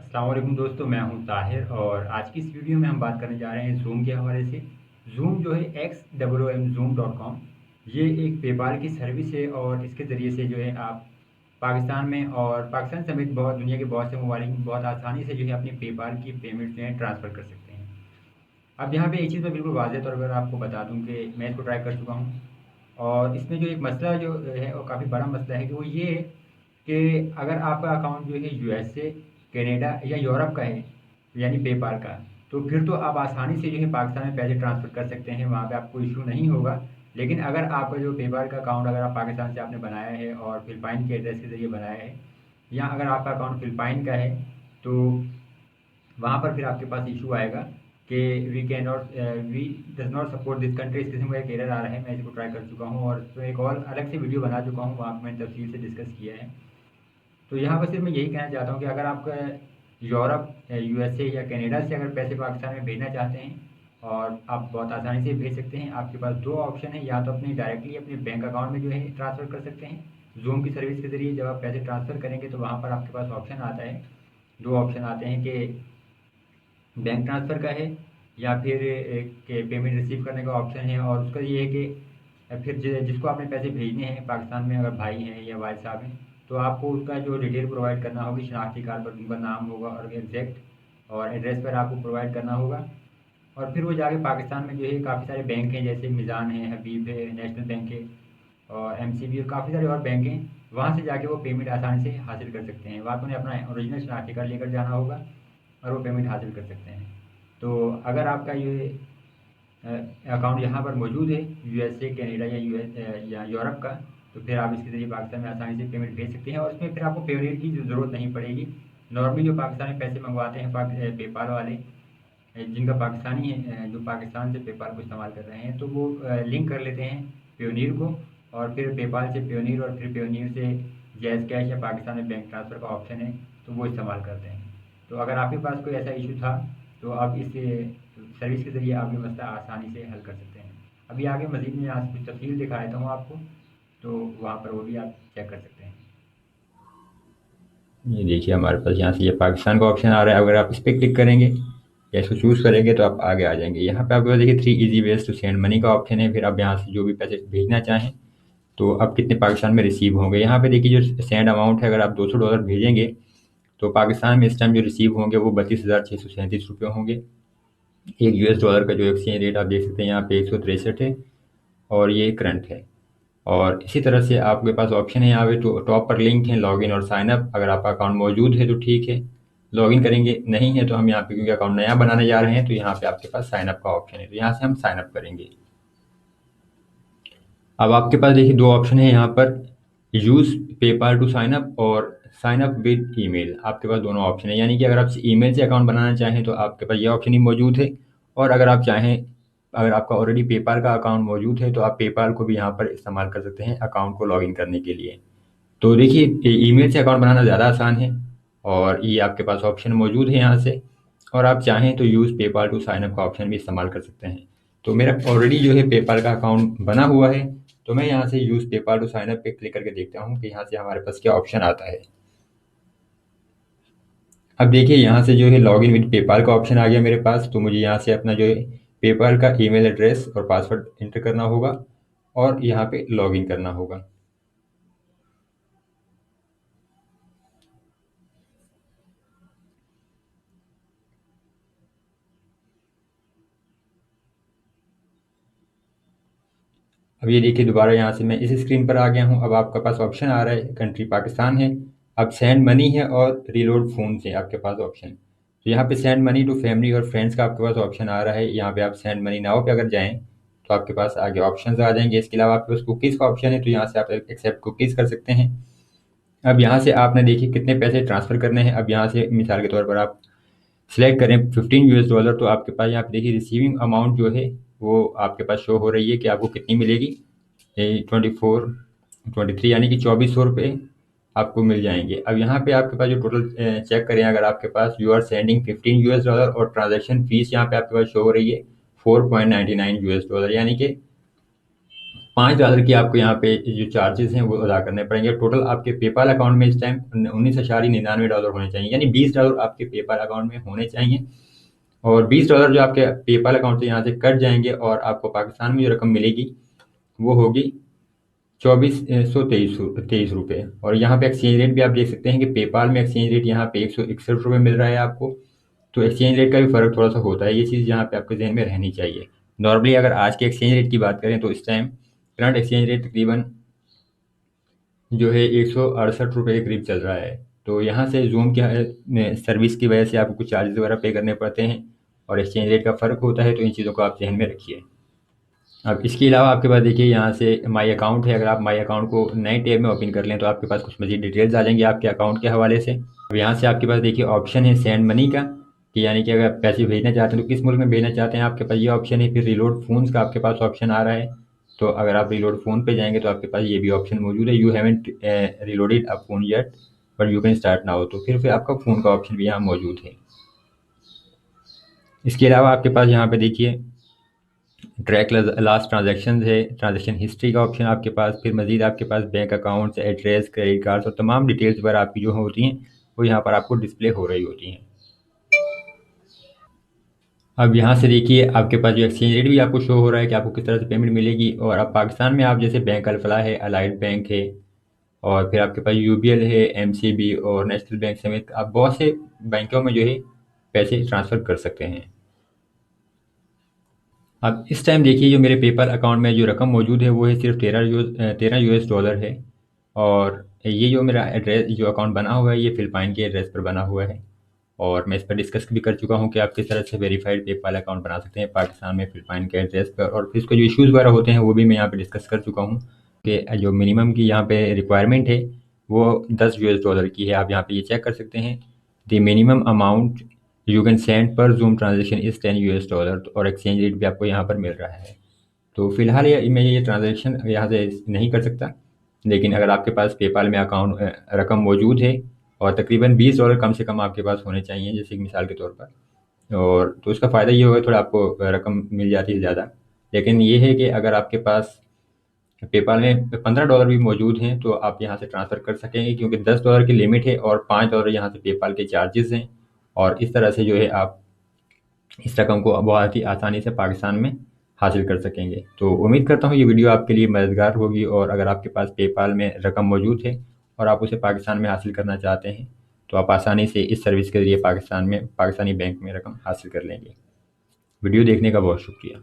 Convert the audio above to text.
अस्सलाम वालेकुम दोस्तों, मैं हूं ताहिर और आज की इस वीडियो में हम बात करने जा रहे हैं जूम के हवाले से। जूम जो है XOOM Zoom.com, ये एक पेपाल की सर्विस है और इसके ज़रिए से जो है आप पाकिस्तान में और पाकिस्तान समेत बहुत दुनिया के बहुत से ममालिक में बहुत आसानी से जो है अपनी पेपाल की पेमेंट जो है ट्रांसफ़र कर सकते हैं। अब यहाँ पे एक चीज़ मैं बिल्कुल वाज़ेह तौर पर आपको बता दूँ कि मैं इसको ट्राई कर चुका हूँ और इसमें जो एक मसला जो है वो काफ़ी बड़ा मसला है कि वो ये है कि अगर आपका अकाउंट जो है यूएसए, कनाडा या यूरोप का है, यानी पेपाल का, तो फिर तो आप आसानी से जो है पाकिस्तान में पैसे ट्रांसफ़र कर सकते हैं, वहाँ पे आपको इशू नहीं होगा। लेकिन अगर आपका जो पेपाल का अकाउंट अगर आप पाकिस्तान से आपने बनाया है और फ़िलिपाइन के एड्रेस के ज़रिए बनाया है, या अगर आपका अकाउंट फ़िलिपाइन का है, तो वहाँ पर फिर आपके पास इशू आएगा कि we does not support this country. इस किस्म का एक एरर आ रहा है। मैं इसको ट्राई कर चुका हूँ और इस पर एक और अलग से वीडियो बना चुका हूँ, वहाँ पर मैंने तफसील से डिस्कस किया है। तो यहाँ पर सिर्फ मैं यही कहना चाहता हूँ कि अगर आप यूरोप, यूएसए या कनाडा से अगर पैसे पाकिस्तान में भेजना चाहते हैं और आप बहुत आसानी से भेज सकते हैं, आपके पास दो ऑप्शन है। या तो अपने डायरेक्टली अपने बैंक अकाउंट में जो है ट्रांसफ़र कर सकते हैं जूम की सर्विस के ज़रिए। जब आप पैसे ट्रांसफ़र करेंगे तो वहाँ पर आपके पास ऑप्शन आता है, दो ऑप्शन आते हैं कि बैंक ट्रांसफ़र का है या फिर के पेमेंट रिसीव करने का ऑप्शन है। और उसका ये है कि फिर जिसको आपने पैसे भेजने हैं पाकिस्तान में, अगर भाई हैं या वाइफ साहब हैं, तो आपको उसका जो डिटेल प्रोवाइड करना होगी, शनाख्ती कार्ड पर उनका नाम होगा और एग्जैक्ट और एड्रेस पर आपको प्रोवाइड करना होगा। और फिर वो जाके पाकिस्तान में जो है काफ़ी सारे बैंक हैं, जैसे मिज़ान है, हबीब है, नेशनल बैंक है और एमसीबी और काफ़ी सारे और बैंक हैं। वहाँ से जाके वो पेमेंट आसानी से हासिल कर सकते हैं। वहाँ पर उन्हें अपना ओरिजिनल शनाख्ती कार्ड लेकर जाना होगा और वो पेमेंट हासिल कर सकते हैं। तो अगर आपका ये अकाउंट यहाँ पर मौजूद है यूएसए, कनाडा या या यूरोप का, तो फिर आप इसके ज़रिए पाकिस्तान में आसानी से पेमेंट भेज सकते हैं और उसमें फिर आपको पेमेंट की ज़रूरत नहीं पड़ेगी। नॉर्मली जो पाकिस्तान में पैसे मंगवाते हैं पेपाल वाले, जिनका पाकिस्तानी है, जो पाकिस्तान से पेपाल को इस्तेमाल कर रहे हैं, तो वो लिंक कर लेते हैं पेयोनीर को और फिर पेपाल से पेयोनीर और फिर पेयोनीर से जैज़ कैश या पाकिस्तान में बैंक ट्रांसफ़र का ऑप्शन है, तो वो इस्तेमाल करते हैं। तो अगर आपके पास कोई ऐसा इशू था तो आप इस सर्विस के ज़रिए आप ये मसला आसानी से हल कर सकते हैं। अभी आगे मज़ीद मैं यहाँ से कुछ तफ़सील दिखा देता हूँ आपको, तो वहाँ पर वो भी आप चेक कर सकते हैं। ये देखिए हमारे पास यहाँ से ये पाकिस्तान का ऑप्शन आ रहा है। अगर आप इस पर क्लिक करेंगे या इसको चूज़ करेंगे तो आप आगे आ जाएंगे। यहाँ पे आपके पास देखिए 3 easy ways to send money का ऑप्शन है। फिर आप यहाँ से जो भी पैसे भेजना चाहें तो अब कितने पाकिस्तान में रिसीव होंगे। यहाँ पे देखिए जो सेंड अमाउंट है, अगर आप $200 भेजेंगे तो पाकिस्तान में इस टाइम जो रिसीव होंगे वो 32,637 रुपये होंगे। एक US डॉलर का जो एक्सचेंज रेट आप देख सकते हैं यहाँ पे 163 है और ये करंट है। और इसी तरह से आपके पास ऑप्शन है यहाँ पे टॉप पर लिंक है लॉगिन और साइन अप। अगर आपका अकाउंट मौजूद है तो ठीक है, लॉगिन करेंगे, नहीं है तो हम यहाँ पे क्योंकि अकाउंट नया बनाने जा रहे हैं तो यहाँ पे आपके पास साइन अप का ऑप्शन है, तो यहाँ से हम साइन अप करेंगे। अब आपके पास देखिए दो ऑप्शन है यहाँ पर, use PayPal to sign up और साइन अप विद ईमेल। आपके पास दोनों ऑप्शन है, यानी कि अगर आप ईमेल से अकाउंट बनाना चाहें तो आपके पास ये ऑप्शन ही मौजूद है। और अगर आप चाहें, अगर आपका ऑलरेडी पेपाल का अकाउंट मौजूद है तो आप पेपाल को भी यहाँ पर इस्तेमाल कर सकते हैं अकाउंट को लॉगिन करने के लिए। तो देखिए ईमेल से अकाउंट बनाना ज़्यादा आसान है और ये आपके पास ऑप्शन मौजूद है यहाँ से। और आप चाहें तो use PayPal to sign up का ऑप्शन भी इस्तेमाल कर सकते हैं। तो मेरा ऑलरेडी जो है पेपाल का अकाउंट बना हुआ है, तो मैं यहाँ से use PayPal to sign up पे क्लिक करके देखता हूँ कि यहाँ से हमारे पास क्या ऑप्शन आता है। अब देखिए यहाँ से जो है लॉगिन विद पेपाल का ऑप्शन आ गया मेरे पास। तो मुझे यहाँ से अपना जो है पेपाल का ईमेल एड्रेस और पासवर्ड एंटर करना होगा और यहाँ पे लॉगिन करना होगा। अब ये देखिए दोबारा यहाँ से मैं इस स्क्रीन पर आ गया हूँ। अब आपके पास ऑप्शन आ रहा है, कंट्री पाकिस्तान है, अब सेंड मनी है और रीलोड फ़ोन से आपके पास ऑप्शन। तो यहाँ पे सेंड मनी टू फैमिली और फ्रेंड्स का आपके पास ऑप्शन आ रहा है। यहाँ पे आप सेंड मनी नाउ पे अगर जाएँ तो आपके पास आगे ऑप्शंस आ जाएंगे। इसके अलावा आपके पास कुकीज़ का ऑप्शन है, तो यहाँ से आप एक्सेप्ट कुकीज़ कर सकते हैं। अब यहाँ से आपने देखिए कितने पैसे ट्रांसफ़र करने हैं। अब यहाँ से मिसाल के तौर पर आप सिलेक्ट करें $15, तो आपके पास यहाँ पे देखिए रिसीविंग अमाउंट जो है वो आपके पास शो हो रही है कि आपको कितनी मिलेगी। 23 यानी कि ₹2400 आपको मिल जाएंगे। अब यहाँ पे आपके पास जो टोटल चेक करें, अगर आपके पास यू आर सेंडिंग $15 और ट्रांजेक्शन फीस यहाँ पे आपके पास शो हो रही है $4.99, यानी कि $5 की आपको यहाँ पे जो चार्जेस हैं वो अदा करने पड़ेंगे। टोटल आपके पेपाल अकाउंट में इस टाइम $19.99 होने चाहिए, यानी $20 आपके पेपाल अकाउंट में होने चाहिए। और $20 जो आपके पेपाल अकाउंट से यहाँ से कट जाएंगे और आपको पाकिस्तान में जो रकम मिलेगी वो होगी 2423 रुपये। और यहाँ पे एक्सचेंज रेट भी आप देख सकते हैं कि पेपाल में एक्सचेंज रेट यहाँ पे 161 रुपये मिल रहा है आपको। तो एक्सचेंज रेट का भी फ़र्क थोड़ा सा होता है, ये चीज़ यहाँ पे आपके जहन में रहनी चाहिए। नॉर्मली अगर आज के एक्सचेंज रेट की बात करें तो इस टाइम करंट एक्सचेंज रेट तकरीबन जो है 168 रुपये के करीब चल रहा है। तो यहाँ से जूम की सर्विस की वजह से आपको कुछ चार्जेस वगैरह पे करने पड़ते हैं और एक्सचेंज रेट का फ़र्क होता है, तो इन चीज़ों को आप जहन में रखिए। अब इसके अलावा आपके पास देखिए यहाँ से माई अकाउंट है। अगर आप माई अकाउंट को नए टैब में ओपन कर लें तो आपके पास कुछ मज़ीद डिटेल्स आ जाएंगी आपके अकाउंट के हवाले से। अब यहाँ से आपके पास देखिए ऑप्शन है सेंड मनी का, कि यानी कि अगर आप पैसे भेजना चाहते हैं तो किस मुल्क में भेजना चाहते हैं, आपके पास ये ऑप्शन है। फिर रिलोड फ़ोन्स का आपके पास ऑप्शन आ रहा है, तो अगर आप रिलोड फ़ोन पे जाएंगे तो आपके पास ये भी ऑप्शन मौजूद है। You haven't reloaded a phone yet but you can start now, तो फिर आपका फ़ोन का ऑप्शन भी यहाँ मौजूद है। इसके अलावा आपके पास यहाँ पे देखिए ट्रैक लास्ट ट्रांजैक्शन है, ट्रांजैक्शन हिस्ट्री का ऑप्शन आपके पास। फिर मजीद आपके पास bank accounts, address, credit cards और तमाम डिटेल्स वगैरह आपकी जो होती हैं वो यहाँ पर आपको डिस्प्ले हो रही होती हैं। अब यहाँ से देखिए आपके पास जो एक्सचेंज रेट भी आपको शो हो रहा है कि आपको किस तरह से पेमेंट मिलेगी। और अब पाकिस्तान में आप जैसे बैंक अल-फलाह है, अलाइड बैंक है और फिर आपके पास यूबीएल है, एमसीबी और नेशनल बैंक समेत आप बहुत से बैंकों में जो है पैसे ट्रांसफ़र कर सकते हैं। अब इस टाइम देखिए जो मेरे पेपाल अकाउंट में जो रकम मौजूद है वो है सिर्फ 13 यूएस डॉलर है। और ये जो मेरा एड्रेस जो अकाउंट बना हुआ है ये फ़िलिपाइन के एड्रेस पर बना हुआ है। और मैं इस पर डिस्कस भी कर चुका हूँ कि आप किस तरह से वेरीफाइड पेपाल अकाउंट बना सकते हैं पाकिस्तान में फ़िलिपाइन के एड्रेस पर। और फिर इसके जो इश्यूज़ वगैरह होते हैं वो भी मैं यहाँ पे डिस्कस कर चुका हूँ कि जो मिनिमम की यहाँ पे रिक्वायरमेंट है वो 10 यूएस डॉलर की है। आप यहाँ पे ये चेक कर सकते हैं, the minimum amount you can send per Xoom transaction is 10 US dollar. और एक्सचेंज रेट भी आपको यहाँ पर मिल रहा है। तो फिलहाल मैं ये ट्रांजेक्शन यहाँ से नहीं कर सकता, लेकिन अगर आपके पास पेपाल में अकाउंट रकम मौजूद है और तकरीबन $20 कम से कम आपके पास होने चाहिए, जैसे कि मिसाल के तौर पर, और तो उसका फ़ायदा ये होगा थोड़ा आपको रकम मिल जाती है ज़्यादा। लेकिन ये है कि अगर आपके पास पेपाल में $15 भी मौजूद हैं तो आप यहाँ से ट्रांसफ़र कर सकेंगे, क्योंकि $10 की लिमिट है और $5 यहाँ से पेपाल के चार्जेस हैं। और इस तरह से जो है आप इस रकम को बहुत ही आसानी से पाकिस्तान में हासिल कर सकेंगे। तो उम्मीद करता हूँ ये वीडियो आपके लिए मददगार होगी। और अगर आपके पास पेपाल में रकम मौजूद है और आप उसे पाकिस्तान में हासिल करना चाहते हैं तो आप आसानी से इस सर्विस के ज़रिए पाकिस्तानी बैंक में रकम हासिल कर लेंगे। वीडियो देखने का बहुत शुक्रिया।